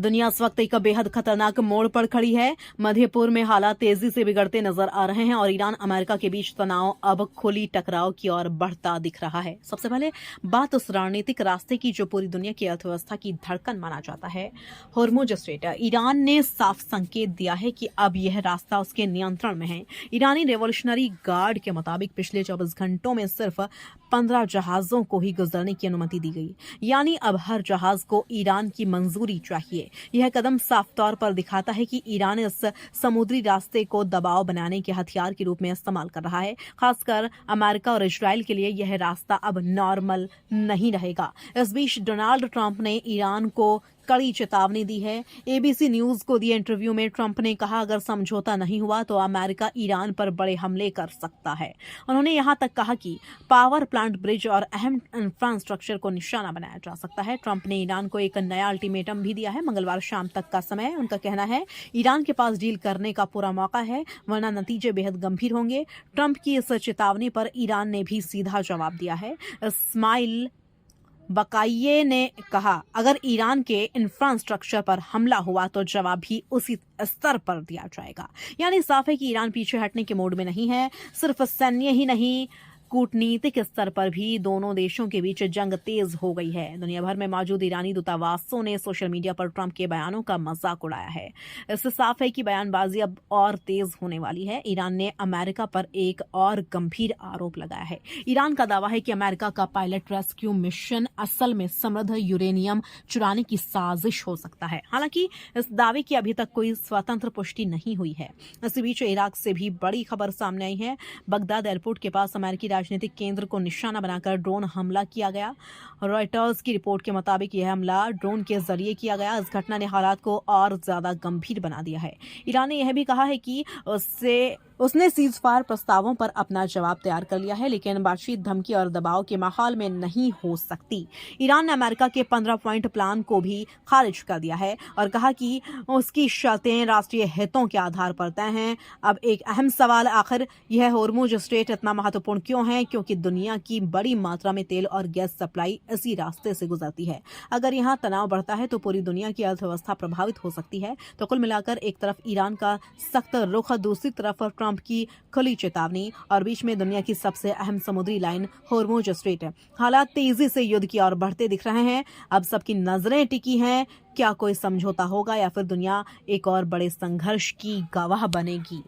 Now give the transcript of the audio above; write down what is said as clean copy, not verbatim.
दुनिया इस वक्त एक बेहद खतरनाक मोड़ पर खड़ी है। मध्यपुर में हालात तेजी से बिगड़ते नजर आ रहे हैं और ईरान अमेरिका के बीच तनाव अब खुली टकराव की ओर बढ़ता दिख रहा है। सबसे पहले बात उस रणनीतिक रास्ते की जो पूरी दुनिया की अर्थव्यवस्था की धड़कन माना जाता है, होर्मुज स्ट्रेट। ईरान ने साफ संकेत दिया है कि अब यह रास्ता उसके नियंत्रण में है। ईरानी रेवोल्यूशनरी गार्ड के मुताबिक पिछले 24 घंटों में सिर्फ 15 जहाजों को ही गुजरने की अनुमति दी गई, यानी अब हर जहाज को ईरान की मंजूरी चाहिए। यह कदम साफ तौर पर दिखाता है कि ईरान इस समुद्री रास्ते को दबाव बनाने के हथियार के रूप में इस्तेमाल कर रहा है। खासकर अमेरिका और इजराइल के लिए यह रास्ता अब नॉर्मल नहीं रहेगा। इस बीच डोनाल्ड ट्रंप ने ईरान को कड़ी चेतावनी दी है। एबीसी न्यूज को दिए इंटरव्यू में ट्रंप ने कहा, अगर समझौता नहीं हुआ तो अमेरिका ईरान पर बड़े हमले कर सकता है। उन्होंने यहां तक कहा कि पावर प्लांट, ब्रिज और अहम इंफ्रास्ट्रक्चर को निशाना बनाया जा सकता है। ट्रंप ने ईरान को एक नया अल्टीमेटम भी दिया है। मंगलवार शाम तक का समय। उनका कहना है ईरान के पास डील करने का पूरा मौका है, वरना नतीजे बेहद गंभीर होंगे। ट्रंप की इस चेतावनी पर ईरान ने भी सीधा जवाब दिया है। इस्माइल बकाइये ने कहा, अगर ईरान के इंफ्रास्ट्रक्चर पर हमला हुआ तो जवाब भी उसी स्तर पर दिया जाएगा। यानी साफ है कि ईरान पीछे हटने के मोड में नहीं है। सिर्फ सैन्य ही नहीं, कूटनीतिक स्तर पर भी दोनों देशों के बीच जंग तेज हो गई है। दुनिया भर में मौजूद ईरानी दूतावासों ने सोशल मीडिया पर ट्रंप के बयानों का मजाक उड़ाया है। इससे साफ है कि बयानबाजी अब और तेज होने वाली है। ईरान ने अमेरिका पर एक और गंभीर आरोप लगाया है। ईरान का दावा है कि अमेरिका का पायलट रेस्क्यू मिशन असल में समृद्ध यूरेनियम चुराने की साजिश हो सकता है। हालांकि इस दावे की अभी तक कोई स्वतंत्र पुष्टि नहीं हुई है। इसी बीच इराक से भी बड़ी खबर सामने आई है। बगदाद एयरपोर्ट के पास अमेरिकी राजनीतिक केंद्र को निशाना बनाकर ड्रोन हमला किया गया। रॉयटर्स की रिपोर्ट के मुताबिक यह हमला ड्रोन के जरिए किया गया। इस घटना ने हालात को और ज्यादा गंभीर बना दिया है। ईरान ने यह भी कहा है कि उसने सीज फायर प्रस्तावों पर अपना जवाब तैयार कर लिया है, लेकिन बातचीत, धमकी और दबाव के माहौल में नहीं हो सकती। ईरान ने अमेरिका के 15 पॉइंट प्लान को भी खारिज कर दिया है और कहा कि उसकी शर्तें राष्ट्रीय हितों के आधार पर तय हैं। अब एक अहम सवाल, आखिर यह होर्मुज स्ट्रेट इतना महत्वपूर्ण क्यों है? क्योंकि दुनिया की बड़ी मात्रा में तेल और गैस सप्लाई इसी रास्ते से गुजरती है। अगर यहाँ तनाव बढ़ता है तो पूरी दुनिया की अर्थव्यवस्था प्रभावित हो सकती है। तो कुल मिलाकर एक तरफ ईरान का सख्त रुख, दूसरी तरफ ट्रंप की खुली चेतावनी और बीच में दुनिया की सबसे अहम समुद्री लाइन होर्मुज स्ट्रेट है। हालात तेजी से युद्ध की ओर बढ़ते दिख रहे हैं। अब सबकी नजरें टिकी हैं, क्या कोई समझौता होगा या फिर दुनिया एक और बड़े संघर्ष की गवाह बनेगी।